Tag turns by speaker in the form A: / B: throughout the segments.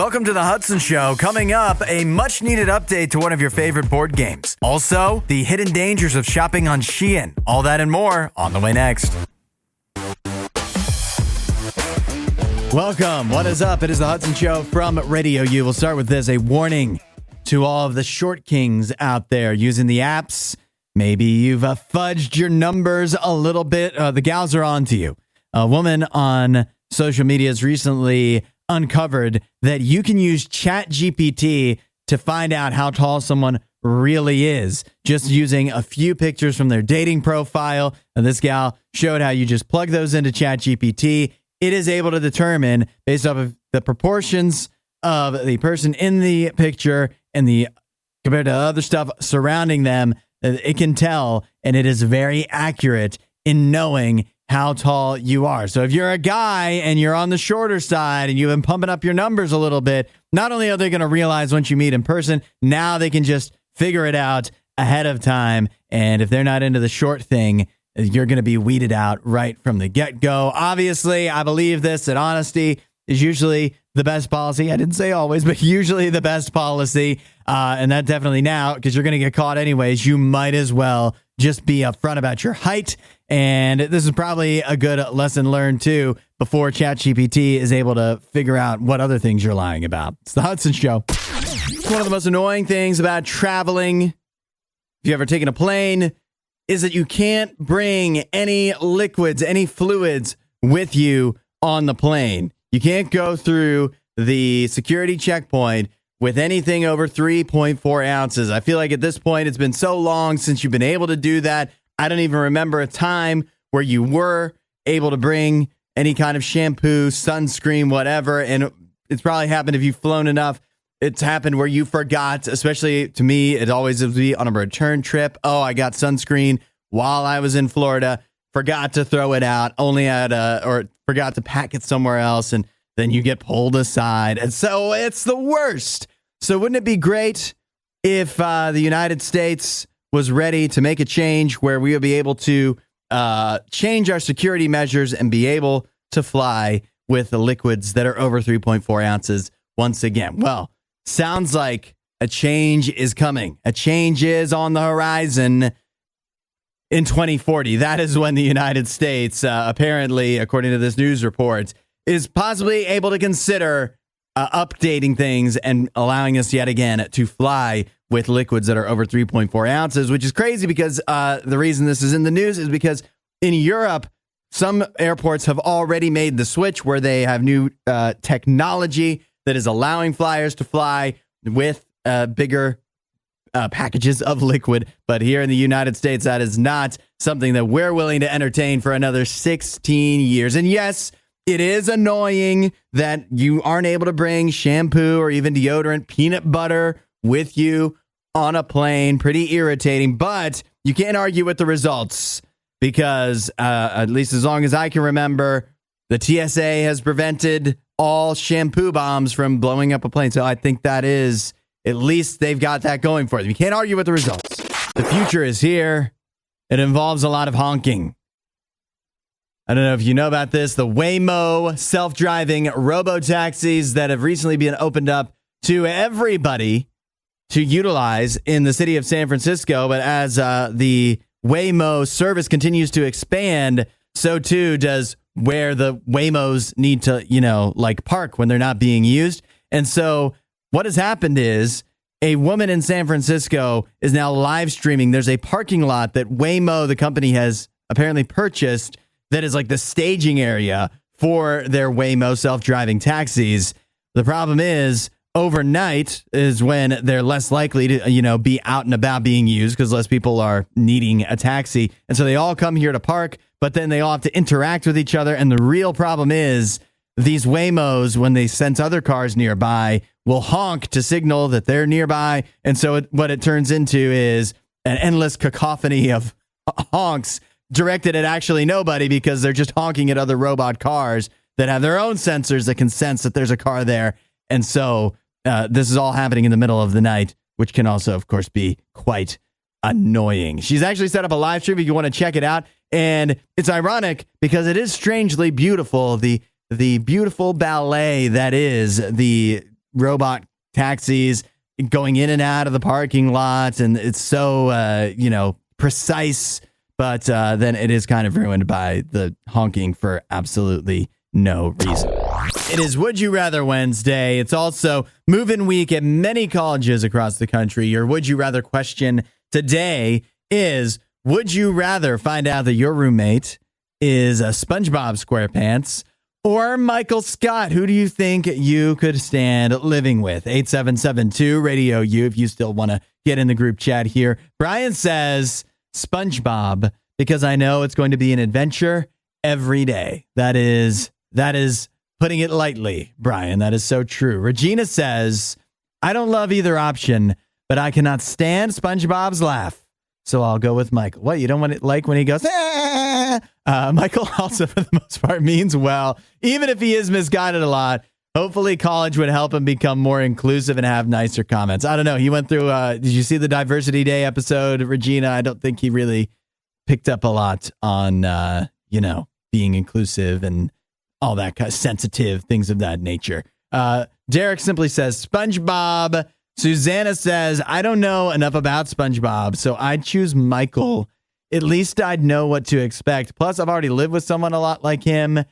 A: Welcome to the Hudson Show. Coming up, a much-needed update to one of your favorite board games. Also, the hidden dangers of shopping on Shein. All that and more on the way next. Welcome. What is up? It is the Hudson Show from RadioU. We'll start with this. A warning to all of the short kings out there using the apps. Maybe you've fudged your numbers a little bit. The gals are on to you. A woman on social media has recently uncovered that you can use ChatGPT to find out how tall someone really is just using a few pictures from their dating profile. And this gal showed how you just plug those into ChatGPT. It is able to determine based off of the proportions of the person in the picture and the compared to other stuff surrounding them. It can tell, and it is very accurate in knowing how tall you are. So if you're a guy and you're on the shorter side and you've been pumping up your numbers a little bit, not only are they going to realize once you meet in person, now they can just figure it out ahead of time. And if they're not into the short thing, you're going to be weeded out right from the get-go. Obviously, I believe this, that honesty is usually the best policy. I didn't say always, but usually the best policy. And that definitely now, because you're going to get caught anyways, you might as well just be upfront about your height. And this is probably a good lesson learned, too, before ChatGPT is able to figure out what other things you're lying about. It's the Hudson Show. One of the most annoying things about traveling, if you've ever taken a plane, is that you can't bring any liquids, any fluids with you on the plane. You can't go through the security checkpoint with anything over 3.4 ounces. I feel like at this point, it's been so long since you've been able to do that. I don't even remember a time where you were able to bring any kind of shampoo, sunscreen, whatever. And it's probably happened if you've flown enough. It's happened where you forgot, especially to me, it always would be on a return trip. Oh, I got sunscreen while I was in Florida, forgot to throw it out, only had or forgot to pack it somewhere else. And then you get pulled aside. And so it's the worst. So wouldn't it be great if the United States was ready to make a change where we would be able to change our security measures and be able to fly with the liquids that are over 3.4 ounces once again? Well, sounds like a change is coming. A change is on the horizon in 2040. That is when the United States, apparently, according to this news report, is possibly able to consider updating things and allowing us yet again to fly with liquids that are over 3.4 ounces, which is crazy because the reason this is in the news is because in Europe, some airports have already made the switch where they have new technology that is allowing flyers to fly with bigger packages of liquid. But here in the United States, that is not something that we're willing to entertain for another 16 years. And yes, it is annoying that you aren't able to bring shampoo or even deodorant, peanut butter with you on a plane. Pretty irritating, but you can't argue with the results because at least as long as I can remember, the TSA has prevented all shampoo bombs from blowing up a plane. So I think that is, at least they've got that going for them. You can't argue with the results. The future is here. It involves a lot of honking. I don't know if you know about this. The Waymo self-driving robo-taxis that have recently been opened up to everybody to utilize in the city of San Francisco. But as the Waymo service continues to expand, so too does where the Waymos need to, like park when they're not being used. And so what has happened is a woman in San Francisco is now live streaming. There's a parking lot that Waymo, the company, has apparently purchased that is like the staging area for their Waymo self-driving taxis. The problem is overnight is when they're less likely to, be out and about being used because less people are needing a taxi. And so they all come here to park, but then they all have to interact with each other. And the real problem is these Waymos, when they sense other cars nearby, will honk to signal that they're nearby. And so what it turns into is an endless cacophony of honks directed at actually nobody because they're just honking at other robot cars that have their own sensors that can sense that there's a car there. And so this is all happening in the middle of the night, which can also, of course, be quite annoying. She's actually set up a live stream if you want to check it out. And it's ironic because it is strangely beautiful. The beautiful ballet that is the robot taxis going in and out of the parking lot, and it's so, precise, but then it is kind of ruined by the honking for absolutely no reason. It is Would You Rather Wednesday. It's also move-in week at many colleges across the country. Your Would You Rather question today is, would you rather find out that your roommate is a SpongeBob SquarePants or Michael Scott? Who do you think you could stand living with? 8772 Radio U if you still want to get in the group chat here. Brian says SpongeBob because I know it's going to be an adventure every day. That is putting it lightly, Brian. That is so true. Regina says, I don't love either option, but I cannot stand SpongeBob's laugh. So I'll go with Michael. What, you don't want it like when he goes, Michael also, for the most part, means well, even if he is misguided a lot. Hopefully college would help him become more inclusive and have nicer comments. I don't know. He went through, did you see the Diversity Day episode, Regina? I don't think he really picked up a lot on, being inclusive and all that kind of sensitive things of that nature. Derek simply says SpongeBob. Susanna says, I don't know enough about SpongeBob, so I'd choose Michael. At least I'd know what to expect. Plus, I've already lived with someone a lot like him,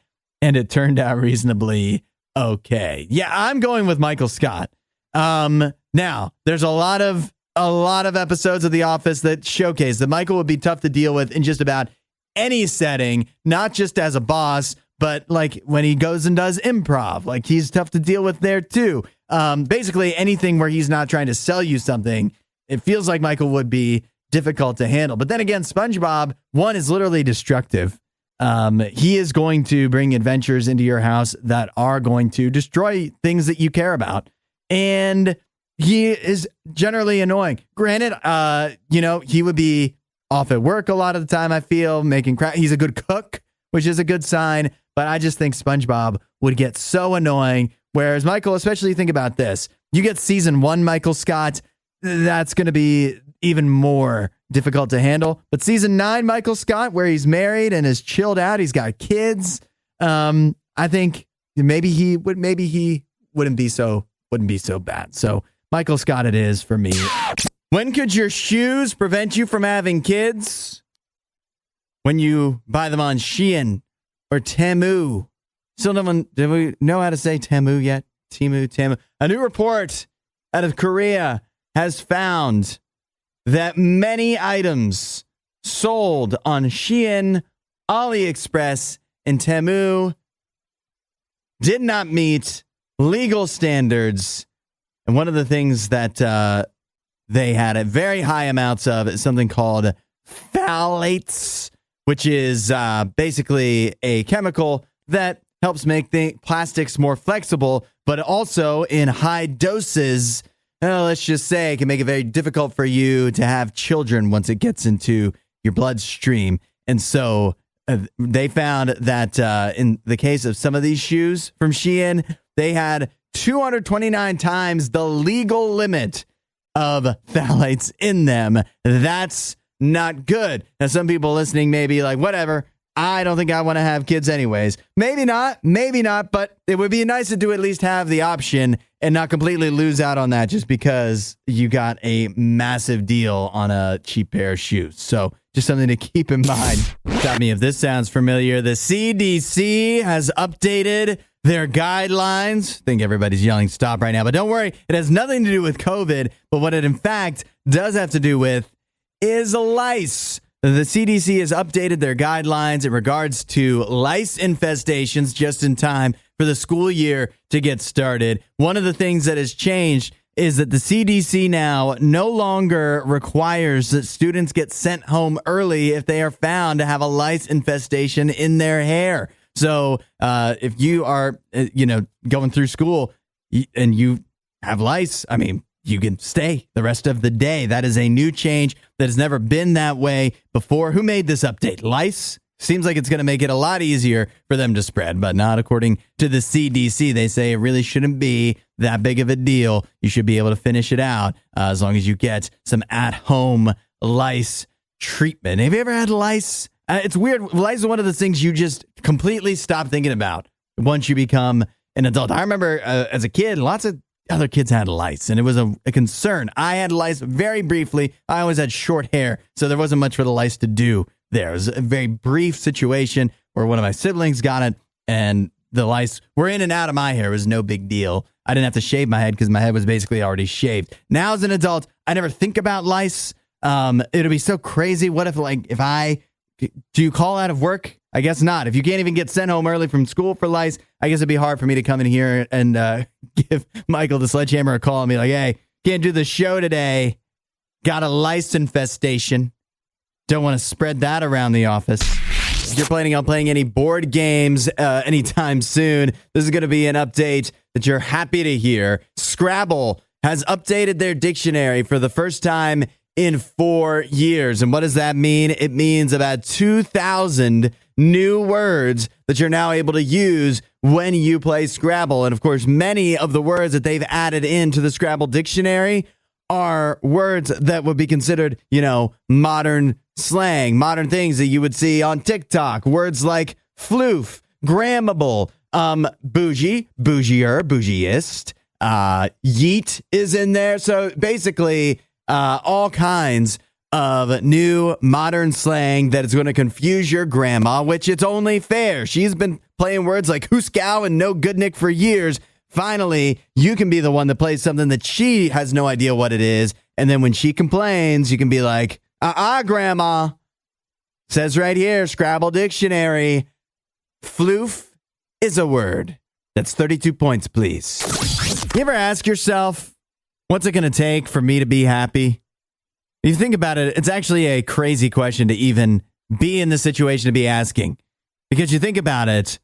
A: and it turned out reasonably okay. Yeah, I'm going with Michael Scott. Now, there's a lot of episodes of The Office that showcase that Michael would be tough to deal with in just about any setting, not just as a boss, but like when he goes and does improv, like he's tough to deal with there too. Basically anything where he's not trying to sell you something, it feels like Michael would be difficult to handle. But then again, SpongeBob, one, is literally destructive. He is going to bring adventures into your house that are going to destroy things that you care about. And he is generally annoying. Granted, he would be off at work a lot of the time, I feel, making crap. He's a good cook, which is a good sign. But I just think SpongeBob would get so annoying. Whereas Michael, especially think about this. You get season 1, Michael Scott, that's going to be even more difficult to handle. But season 9, Michael Scott, where he's married and is chilled out, he's got kids. I think maybe he wouldn't be so bad. So Michael Scott it is for me. When could your shoes prevent you from having kids? When you buy them on Shein or Temu. Still no one, do we know how to say Temu yet? Temu. A new report out of Korea has found that many items sold on Shein, AliExpress, and Temu did not meet legal standards. And one of the things that they had at very high amounts of is something called phthalates, which is basically a chemical that helps make plastics more flexible, but also in high doses, let's just say, it can make it very difficult for you to have children once it gets into your bloodstream. And so they found that in the case of some of these shoes from Shein, they had 229 times the legal limit of phthalates in them. That's not good. Now, some people listening may be like, whatever, I don't think I want to have kids anyways. Maybe not, but it would be nice to at least have the option and not completely lose out on that just because you got a massive deal on a cheap pair of shoes. So just something to keep in mind. Tell me if this sounds familiar. The CDC has updated their guidelines. I think everybody's yelling stop right now, but don't worry. It has nothing to do with COVID, but what it in fact does have to do with is lice. The CDC has updated their guidelines in regards to lice infestations just in time for the school year to get started. One of the things that has changed is that the CDC now no longer requires that students get sent home early if they are found to have a lice infestation in their hair. So if you are, going through school and you have lice, you can stay the rest of the day. That is a new change that has never been that way before. Who made this update? Lice? Seems like it's going to make it a lot easier for them to spread, but not according to the CDC. They say it really shouldn't be that big of a deal. You should be able to finish it out as long as you get some at-home lice treatment. Have you ever had lice? It's weird. Lice is one of the things you just completely stop thinking about once you become an adult. I remember as a kid, lots of other kids had lice, and it was a concern. I had lice very briefly. I always had short hair, so there wasn't much for the lice to do there. It was a very brief situation where one of my siblings got it, and the lice were in and out of my hair. It was no big deal. I didn't have to shave my head because my head was basically already shaved. Now, as an adult, I never think about lice. It'll be so crazy. What if do you call out of work? I guess not. If you can't even get sent home early from school for lice, I guess it'd be hard for me to come in here and give Michael the Sledgehammer a call and be like, hey, can't do the show today. Got a lice infestation. Don't want to spread that around the office. If you're planning on playing any board games anytime soon, this is going to be an update that you're happy to hear. Scrabble has updated their dictionary for the first time in 4 years. And what does that mean? It means about 2,000 new words that you're now able to use when you play Scrabble. And of course, many of the words that they've added into the Scrabble dictionary are words that would be considered, modern slang, modern things that you would see on TikTok. Words like floof, grammable, bougie, bougier, bougieist, yeet is in there. So basically, all kinds of new modern slang that is going to confuse your grandma, which it's only fair. She's been playing words like hooskow and no good Nick for years. Finally, you can be the one that plays something that she has no idea what it is. And then when she complains, you can be like, grandma. Says right here, Scrabble Dictionary, floof is a word. That's 32 points, please. You ever ask yourself, what's it going to take for me to be happy? If you think about it, it's actually a crazy question to even be in the situation to be asking. Because you think about it,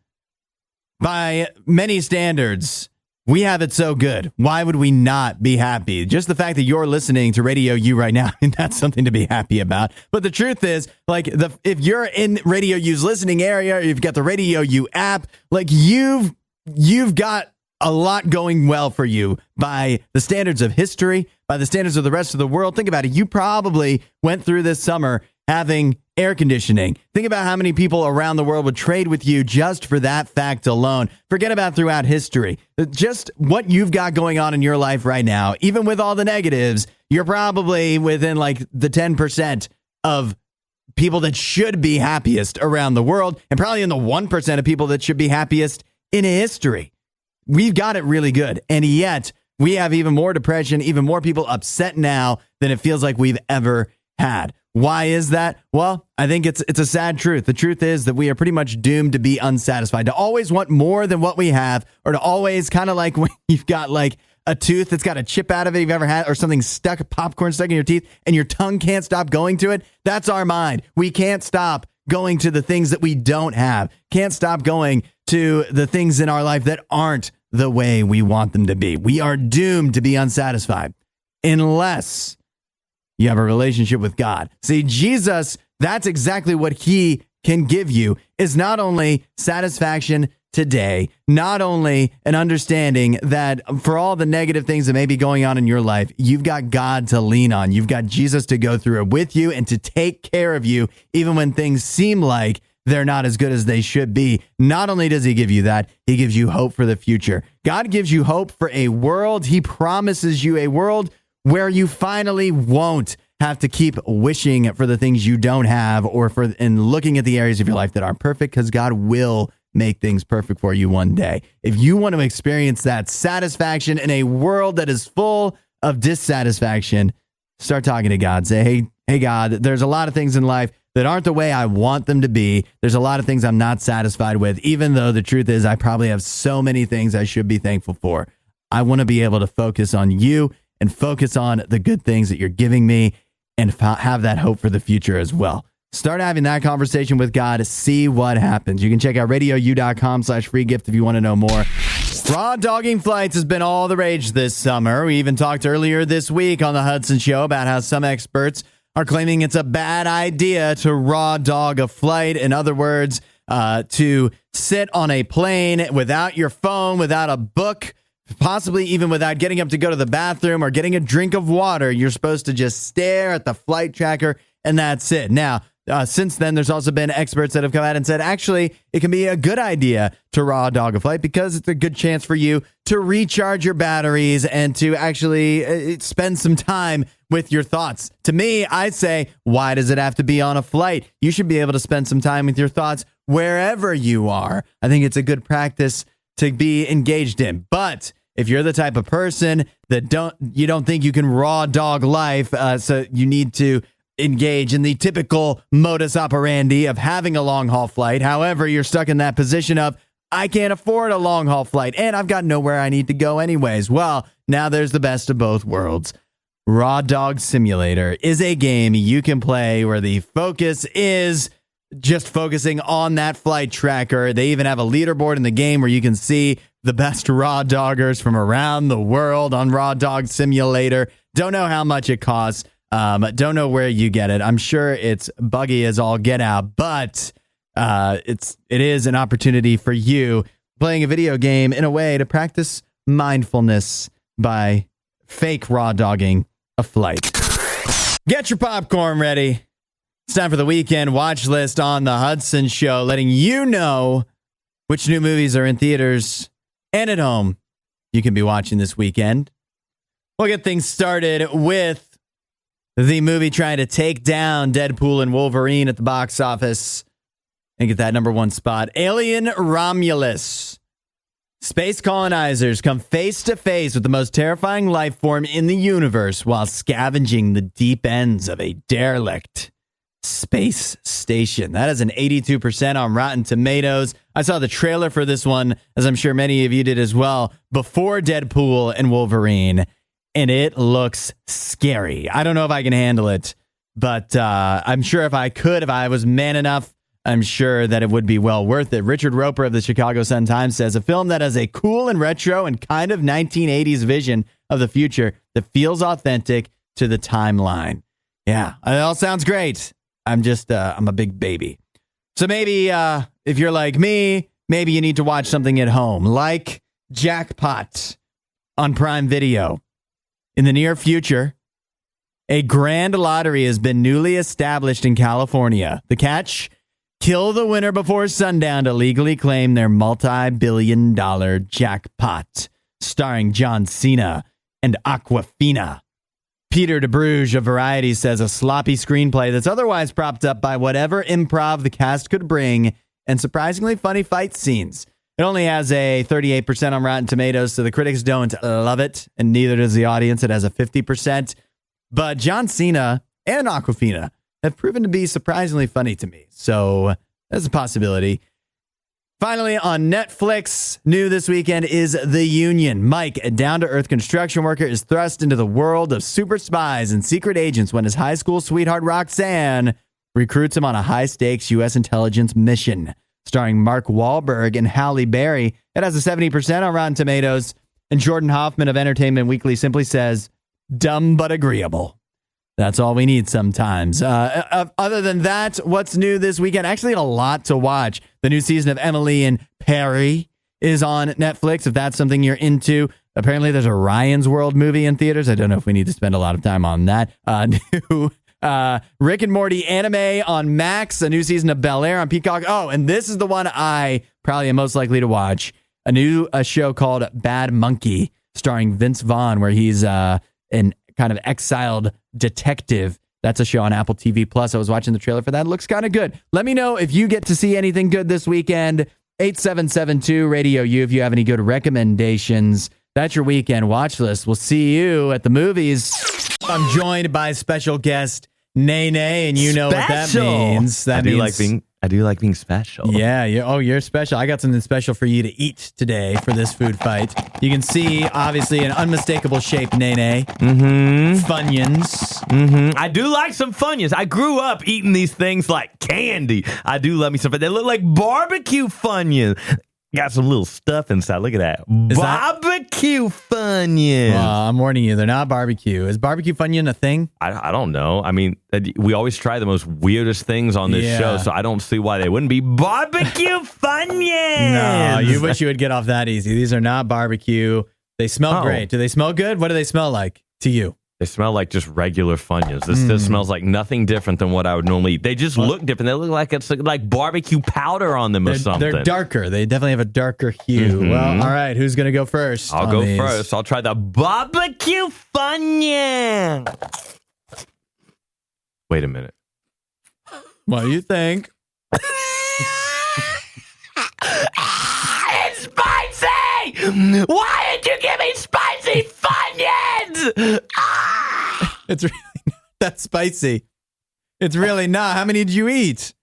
A: by many standards, we have it so good. Why would we not be happy? Just the fact that you're listening to Radio U right now, that's something to be happy about. But the truth is, if you're in Radio U's listening area, or you've got the Radio U app, you've got a lot going well for you by the standards of history, by the standards of the rest of the world. Think about it. You probably went through this summer having air conditioning. Think about how many people around the world would trade with you just for that fact alone. Forget about throughout history. Just what you've got going on in your life right now, even with all the negatives, you're probably within the 10% of people that should be happiest around the world, and probably in the 1% of people that should be happiest in history. We've got it really good. And yet we have even more depression, even more people upset now than it feels like we've ever had. Why is that? Well, I think it's a sad truth. The truth is that we are pretty much doomed to be unsatisfied, to always want more than what we have, or to always kind of like when you've got a tooth that's got a chip out of it you've ever had, or something popcorn stuck in your teeth, and your tongue can't stop going to it. That's our mind. We can't stop going to the things that we don't have. Can't stop going to the things in our life that aren't the way we want them to be. We are doomed to be unsatisfied unless you have a relationship with God. See, Jesus, that's exactly what he can give you, is not only satisfaction today, not only an understanding that for all the negative things that may be going on in your life, you've got God to lean on. You've got Jesus to go through it with you and to take care of you, even when things seem like they're not as good as they should be. Not only does he give you that, he gives you hope for the future. God gives you hope for a world. He promises you a world where you finally won't have to keep wishing for the things you don't have, and looking at the areas of your life that aren't perfect, because God will make things perfect for you one day. If you want to experience that satisfaction in a world that is full of dissatisfaction, start talking to God. Say, hey God, there's a lot of things in life that aren't the way I want them to be. There's a lot of things I'm not satisfied with, even though the truth is I probably have so many things I should be thankful for. I want to be able to focus on you and focus on the good things that you're giving me, and have that hope for the future as well. Start having that conversation with God. See what happens. You can check out RadioU.com/free gift if you want to know more. Raw dogging flights has been all the rage this summer. We even talked earlier this week on the Hudson Show about how some experts are claiming it's a bad idea to raw dog a flight. In other words, to sit on a plane without your phone, without a book, possibly even without getting up to go to the bathroom or getting a drink of water. You're supposed to just stare at the flight tracker, and that's it. Now, Since then, there's also been experts that have come out and said, actually, it can be a good idea to raw dog a flight because it's a good chance for you to recharge your batteries and to actually spend some time with your thoughts. To me, I'd say, why does it have to be on a flight? You should be able to spend some time with your thoughts wherever you are. I think it's a good practice to be engaged in. But if you're the type of person that you don't think you can raw dog life, so you need to engage in the typical modus operandi of having a long haul flight. However, you're stuck in that position of, I can't afford a long haul flight and I've got nowhere I need to go anyways. Well, now there's the best of both worlds. Raw Dog Simulator is a game you can play where the focus is just focusing on that flight tracker. They even have a leaderboard in the game where you can see the best raw doggers from around the world on Raw Dog Simulator. Don't know how much it costs. Don't know where you get it. I'm sure it's buggy as all get out, but it is an opportunity for you playing a video game in a way to practice mindfulness by fake raw dogging a flight. Get your popcorn ready. It's time for the weekend watch list on the Hudson Show, letting you know which new movies are in theaters and at home you can be watching this weekend. We'll get things started with the movie trying to take down Deadpool and Wolverine at the box office and get that number one spot. Alien Romulus. Space colonizers come face to face with the most terrifying life form in the universe while scavenging the deep ends of a derelict space station. That is an 82% on Rotten Tomatoes. I saw the trailer for this one, as I'm sure many of you did as well, before Deadpool and Wolverine. And it looks scary. I don't know if I can handle it, but I'm sure if I was man enough, I'm sure that it would be well worth it. Richard Roper of the Chicago Sun-Times says, a film that has a cool and retro and kind of 1980s vision of the future that feels authentic to the timeline. Yeah, it all sounds great. I'm a big baby. So maybe if you're like me, maybe you need to watch something at home, like Jackpot on Prime Video. In the near future, a grand lottery has been newly established in California. The catch? Kill the winner before sundown to legally claim their multi-billion-dollar jackpot. Starring John Cena and Aquafina. Peter DeBruge of Variety says a sloppy screenplay that's otherwise propped up by whatever improv the cast could bring and surprisingly funny fight scenes. It only has a 38% on Rotten Tomatoes, so the critics don't love it, and neither does the audience. It has a 50%. But John Cena and Aquafina have proven to be surprisingly funny to me, so that's a possibility. Finally, on Netflix, new this weekend is The Union. Mike, a down-to-earth construction worker, is thrust into the world of super spies and secret agents when his high school sweetheart Roxanne recruits him on a high-stakes U.S. intelligence mission. Starring Mark Wahlberg and Halle Berry. It has a 70% on Rotten Tomatoes. And Jordan Hoffman of Entertainment Weekly simply says, dumb but agreeable. That's all we need sometimes. Other than that, what's new this weekend? Actually, a lot to watch. The new season of Emily in Paris is on Netflix, if that's something you're into. Apparently, there's a Ryan's World movie in theaters. I don't know if we need to spend a lot of time on that. New Rick and Morty anime on Max, a new season of Bel Air on Peacock. Oh, and this is the one I probably am most likely to watch. A show called Bad Monkey, starring Vince Vaughn, where he's an kind of exiled detective. That's a show on Apple TV Plus. I was watching the trailer for that. It looks kind of good. Let me know if you get to see anything good this weekend. 8772 RadioU if you have any good recommendations. That's your weekend watch list. We'll see you at the movies. I'm joined by special guest NayNay, and you know what that means.
B: I do like being special.
A: Yeah. Oh, you're special. I got something special for you to eat today for this food fight. You can see, obviously, an unmistakable shape, NayNay.
B: Mm-hmm.
A: Funyuns.
B: Mm-hmm. I do like some Funyuns. I grew up eating these things like candy. I do love me some. They look like barbecue Funyuns. Got some little stuff inside. Look at that. Barbecue Funyun.
A: I'm warning you, they're not barbecue. Is barbecue Funyun a thing?
B: I don't know. I mean, we always try the most weirdest things on this show, so I don't see why they wouldn't be barbecue Funyuns.
A: No, you wish you would get off that easy. These are not barbecue. They smell great. Do they smell good? What do they smell like to you?
B: They smell like just regular Funyuns. This smells like nothing different than what I would normally eat. They just look different. They look like it's like barbecue powder on them or something.
A: They're darker. They definitely have a darker hue.
B: Mm-hmm.
A: Well, all right. Who's going to go first?
B: I'll go first. I'll try the barbecue Funyun. Wait a minute.
A: What do you think?
B: It's spicy! Why did you give me spicy Funyuns?
A: It's really not that spicy. It's really not. How many did you eat?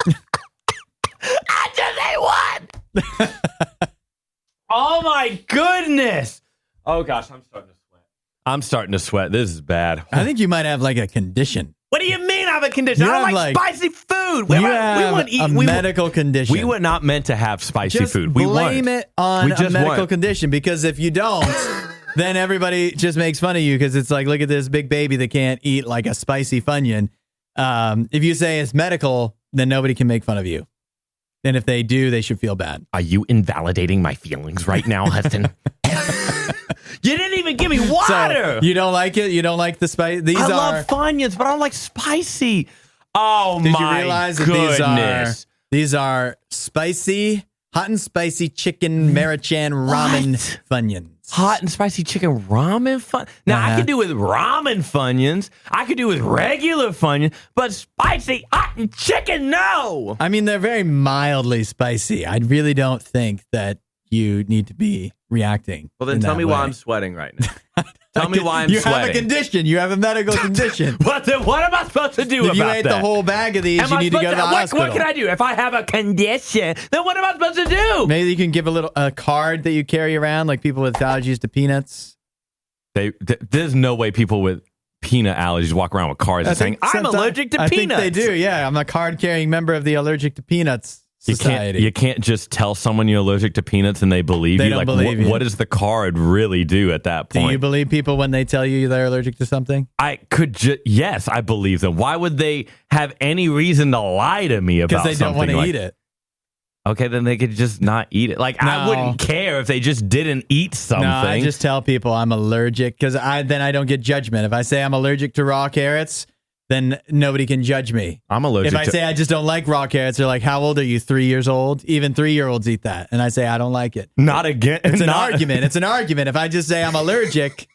B: I just ate one! Oh my goodness! Oh gosh, I'm starting to sweat. This is bad.
A: I think you might have like a condition.
B: What do you mean I have a condition? I don't like spicy food.
A: We have a medical condition.
B: We were not meant to have spicy food. We
A: blame it on a medical condition, because if you don't, then everybody just makes fun of you, because it's like, look at this big baby that can't eat like a spicy Funyun. If you say it's medical, then nobody can make fun of you. And if they do, they should feel bad.
B: Are you invalidating my feelings right now, Hudson? You didn't even give me water.
A: So you don't like it? You don't like the spice?
B: I love Funyuns, but I don't like spicy. Oh, my goodness. Did you realize that
A: these are spicy, hot and spicy chicken Marichan ramen Funyuns?
B: Hot and spicy chicken ramen Funyuns? Now, I could do with ramen Funyuns. I could do with regular Funyuns, but spicy, hot and chicken, no.
A: I mean, they're very mildly spicy. I really don't think that you need to be reacting.
B: Well, then tell me why I'm sweating right now. Tell me why I'm sweating.
A: You have a condition. You have a medical condition.
B: What am I supposed to do about that?
A: If you ate the whole bag of these, you need to go to the hospital.
B: What can I do? If I have a condition, then what am I supposed to do?
A: Maybe you can give a card that you carry around, like people with allergies to peanuts.
B: There's no way people with peanut allergies walk around with cards saying, I'm allergic to peanuts.
A: I think they do, yeah. I'm a card-carrying member of the Allergic to Peanuts Society.
B: You can't just tell someone you're allergic to peanuts and they believe you.
A: Don't believe you.
B: What does the card really do at that point?
A: Do you believe people when they tell you they're allergic to something?
B: Yes, I believe them. Why would they have any reason to lie to me about something?
A: Because they don't want to eat it.
B: Okay, then they could just not eat it. Like, no. I wouldn't care if they just didn't eat something.
A: No, I just tell people I'm allergic, because then I don't get judgment. If I say I'm allergic to raw carrots, then nobody can judge me.
B: I'm allergic
A: If I say I just don't like raw carrots, they're like, how old are you? 3 years old? Even 3-year-olds eat that. And I say, I don't like it.
B: Not again.
A: It's an argument. It's an argument. If I just say I'm allergic,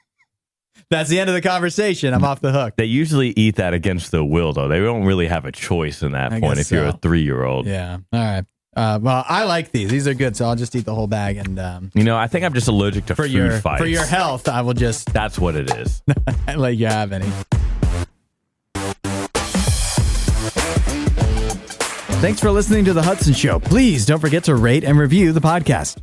A: that's the end of the conversation. I'm off the hook.
B: They usually eat that against their will, though. They don't really have a choice in that point if you're a 3-year-old.
A: Yeah. All right. Well, I like these. These are good, so I'll just eat the whole bag. And
B: I think I'm just allergic to food fights.
A: For your health, I will just...
B: That's what it is.
A: let you have any. Thanks for listening to The Hudson Show. Please don't forget to rate and review the podcast.